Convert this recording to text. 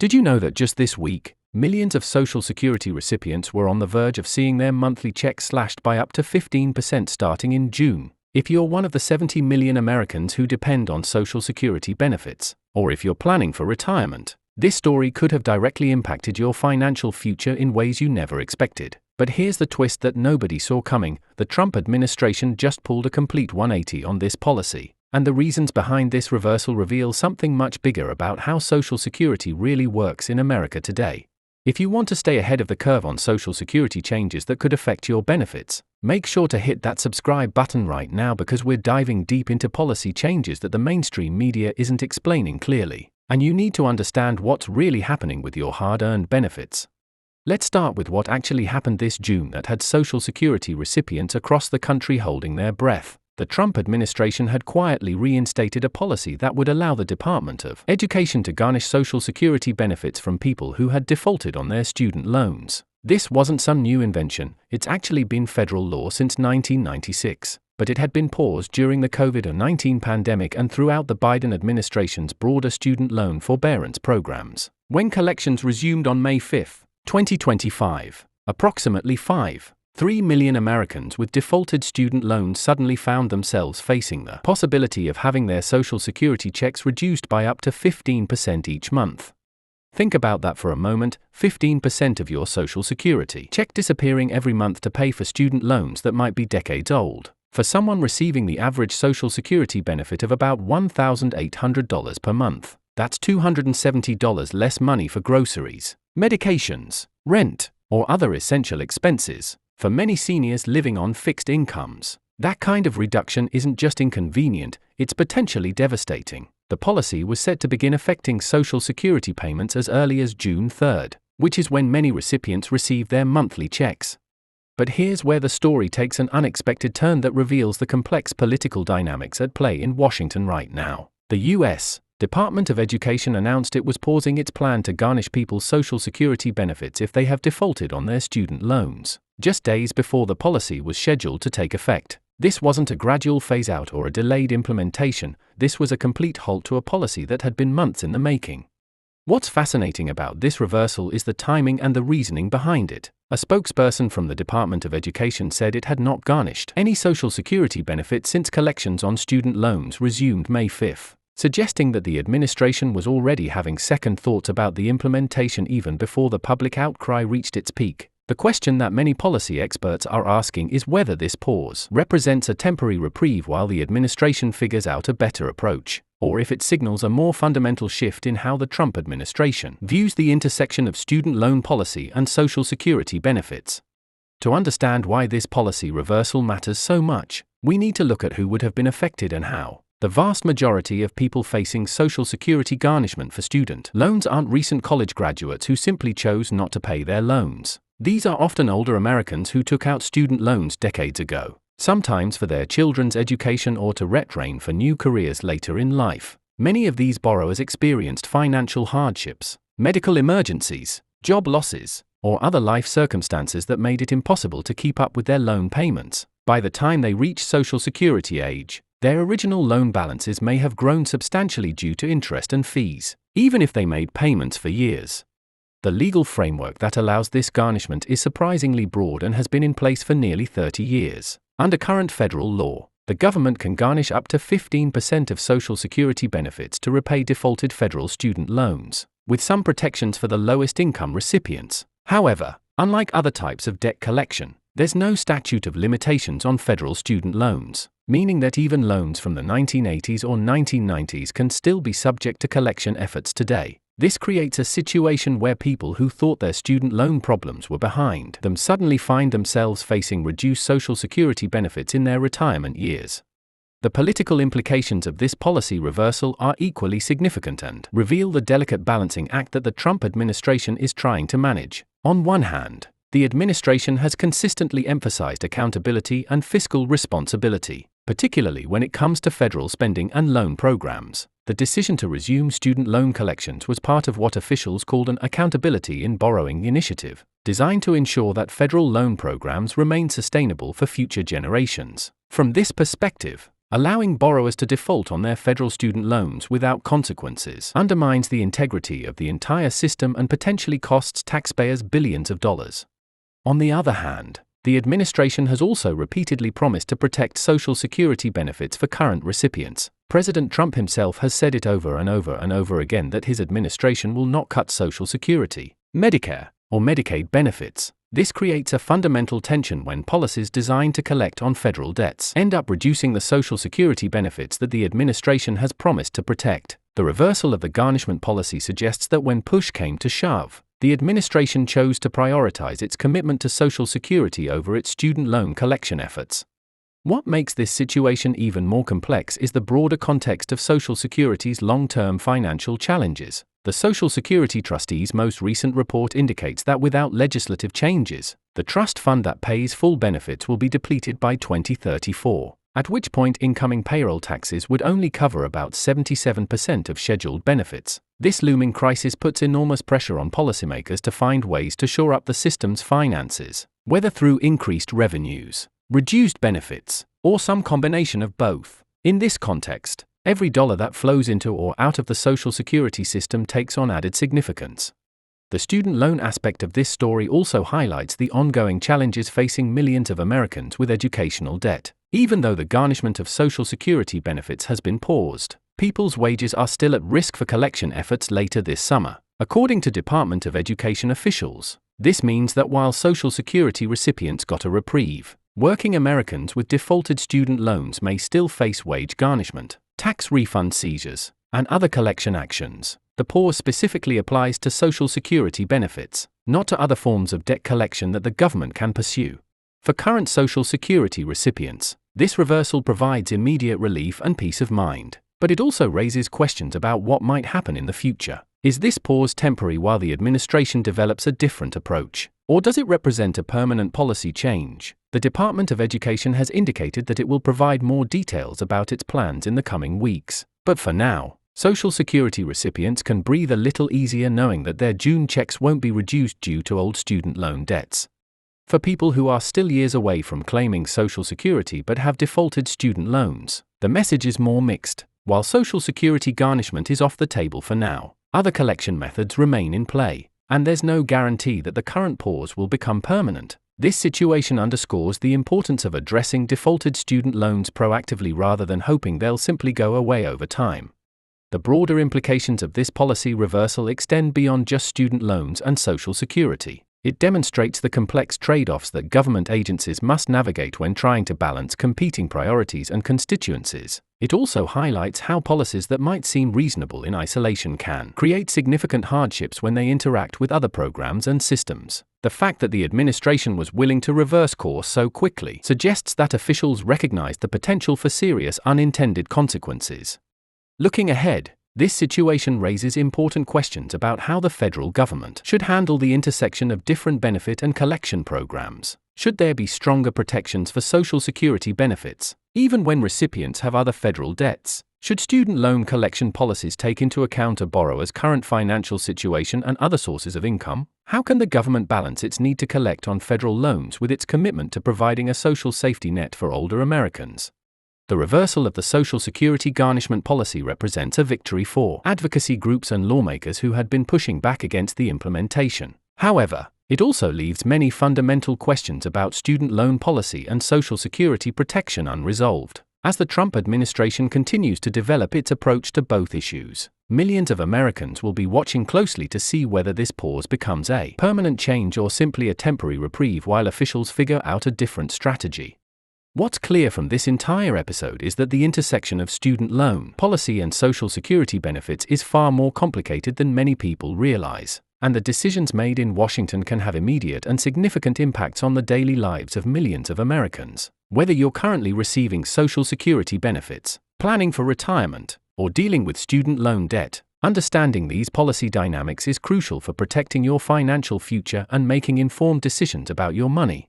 Did you know that just this week, millions of Social Security recipients were on the verge of seeing their monthly checks slashed by up to 15% starting in June? If you're one of the 70 million Americans who depend on Social Security benefits, or if you're planning for retirement, this story could have directly impacted your financial future in ways you never expected. But here's the twist that nobody saw coming: the Trump administration just pulled a complete 180 on this policy. And the reasons behind this reversal reveal something much bigger about how Social Security really works in America today. If you want to stay ahead of the curve on Social Security changes that could affect your benefits, make sure to hit that subscribe button right now, because we're diving deep into policy changes that the mainstream media isn't explaining clearly, and you need to understand what's really happening with your hard-earned benefits. Let's start with what actually happened this June that had Social Security recipients across the country holding their breath. The Trump administration had quietly reinstated a policy that would allow the Department of Education to garnish Social Security benefits from people who had defaulted on their student loans. This wasn't some new invention; it's actually been federal law since 1996, but it had been paused during the COVID-19 pandemic and throughout the Biden administration's broader student loan forbearance programs. When collections resumed on May 5, 2025, approximately 3 million Americans with defaulted student loans suddenly found themselves facing the possibility of having their Social Security checks reduced by up to 15% each month. Think about that for a moment: 15% of your Social Security check disappearing every month to pay for student loans that might be decades old. For someone receiving the average Social Security benefit of about $1,800 per month, that's $270 less money for groceries, medications, rent, or other essential expenses. For many seniors living on fixed incomes, that kind of reduction isn't just inconvenient, it's potentially devastating. The policy was set to begin affecting Social Security payments as early as June 3rd, which is when many recipients receive their monthly checks. But here's where the story takes an unexpected turn that reveals the complex political dynamics at play in Washington right now. The U.S. Department of Education announced it was pausing its plan to garnish people's Social Security benefits if they have defaulted on their student loans, just days before the policy was scheduled to take effect. This wasn't a gradual phase-out or a delayed implementation; this was a complete halt to a policy that had been months in the making. What's fascinating about this reversal is the timing and the reasoning behind it. A spokesperson from the Department of Education said it had not garnished any Social Security benefit since collections on student loans resumed May 5, suggesting that the administration was already having second thoughts about the implementation even before the public outcry reached its peak. The question that many policy experts are asking is whether this pause represents a temporary reprieve while the administration figures out a better approach, or if it signals a more fundamental shift in how the Trump administration views the intersection of student loan policy and Social Security benefits. To understand why this policy reversal matters so much, we need to look at who would have been affected and how. The vast majority of people facing Social Security garnishment for student loans aren't recent college graduates who simply chose not to pay their loans. These are often older Americans who took out student loans decades ago, sometimes for their children's education or to retrain for new careers later in life. Many of these borrowers experienced financial hardships, medical emergencies, job losses, or other life circumstances that made it impossible to keep up with their loan payments. By the time they reach Social Security age, their original loan balances may have grown substantially due to interest and fees, even if they made payments for years. The legal framework that allows this garnishment is surprisingly broad and has been in place for nearly 30 years. Under current federal law, the government can garnish up to 15% of Social Security benefits to repay defaulted federal student loans, with some protections for the lowest income recipients. However, unlike other types of debt collection, there's no statute of limitations on federal student loans, meaning that even loans from the 1980s or 1990s can still be subject to collection efforts today. This creates a situation where people who thought their student loan problems were behind them suddenly find themselves facing reduced Social Security benefits in their retirement years. The political implications of this policy reversal are equally significant and reveal the delicate balancing act that the Trump administration is trying to manage. On one hand, the administration has consistently emphasized accountability and fiscal responsibility, particularly when it comes to federal spending and loan programs. The decision to resume student loan collections was part of what officials called an accountability in borrowing initiative, designed to ensure that federal loan programs remain sustainable for future generations. From this perspective, Allowing borrowers to default on their federal student loans without consequences undermines the integrity of the entire system and potentially costs taxpayers billions of dollars. On the other hand, the administration has also repeatedly promised to protect Social Security benefits for current recipients. President Trump himself has said it over and over and over again that his administration will not cut Social Security, Medicare, or Medicaid benefits. This creates a fundamental tension when policies designed to collect on federal debts end up reducing the Social Security benefits that the administration has promised to protect. The reversal of the garnishment policy suggests that when push came to shove, the administration chose to prioritize its commitment to Social Security over its student loan collection efforts. What makes this situation even more complex is the broader context of Social Security's long-term financial challenges. The Social Security Trustee's most recent report indicates that without legislative changes, the trust fund that pays full benefits will be depleted by 2034, at which point incoming payroll taxes would only cover about 77% of scheduled benefits. This looming crisis puts enormous pressure on policymakers to find ways to shore up the system's finances, whether through increased revenues, reduced benefits, or some combination of both. In this context, every dollar that flows into or out of the Social Security system takes on added significance. The student loan aspect of this story also highlights the ongoing challenges facing millions of Americans with educational debt. Even though the garnishment of Social Security benefits has been paused, people's wages are still at risk for collection efforts later this summer. According to Department of Education officials, this means that while Social Security recipients got a reprieve, working Americans with defaulted student loans may still face wage garnishment, tax refund seizures, and other collection actions. The pause specifically applies to Social Security benefits, not to other forms of debt collection that the government can pursue. For current Social Security recipients, this reversal provides immediate relief and peace of mind, but it also raises questions about what might happen in the future. Is this pause temporary while the administration develops a different approach, or does it represent a permanent policy change? The Department of Education has indicated that it will provide more details about its plans in the coming weeks. But for now, Social Security recipients can breathe a little easier knowing that their June checks won't be reduced due to old student loan debts. For people who are still years away from claiming Social Security but have defaulted student loans, the message is more mixed. While Social Security garnishment is off the table for now, other collection methods remain in play, and there's no guarantee that the current pause will become permanent. This situation underscores the importance of addressing defaulted student loans proactively rather than hoping they'll simply go away over time. The broader implications of this policy reversal extend beyond just student loans and Social Security. It demonstrates the complex trade-offs that government agencies must navigate when trying to balance competing priorities and constituencies. It also highlights how policies that might seem reasonable in isolation can create significant hardships when they interact with other programs and systems. The fact that the administration was willing to reverse course so quickly suggests that officials recognized the potential for serious unintended consequences. Looking ahead, this situation raises important questions about how the federal government should handle the intersection of different benefit and collection programs. Should there be stronger protections for Social Security benefits, even when recipients have other federal debts? Should student loan collection policies take into account a borrower's current financial situation and other sources of income? How can the government balance its need to collect on federal loans with its commitment to providing a social safety net for older Americans? The reversal of the Social Security garnishment policy represents a victory for advocacy groups and lawmakers who had been pushing back against the implementation. However, it also leaves many fundamental questions about student loan policy and Social Security protection unresolved. As the Trump administration continues to develop its approach to both issues, millions of Americans will be watching closely to see whether this pause becomes a permanent change or simply a temporary reprieve while officials figure out a different strategy. What's clear from this entire episode is that the intersection of student loan policy and Social Security benefits is far more complicated than many people realize, and the decisions made in Washington can have immediate and significant impacts on the daily lives of millions of Americans. Whether you're currently receiving Social Security benefits, planning for retirement, or dealing with student loan debt, understanding these policy dynamics is crucial for protecting your financial future and making informed decisions about your money.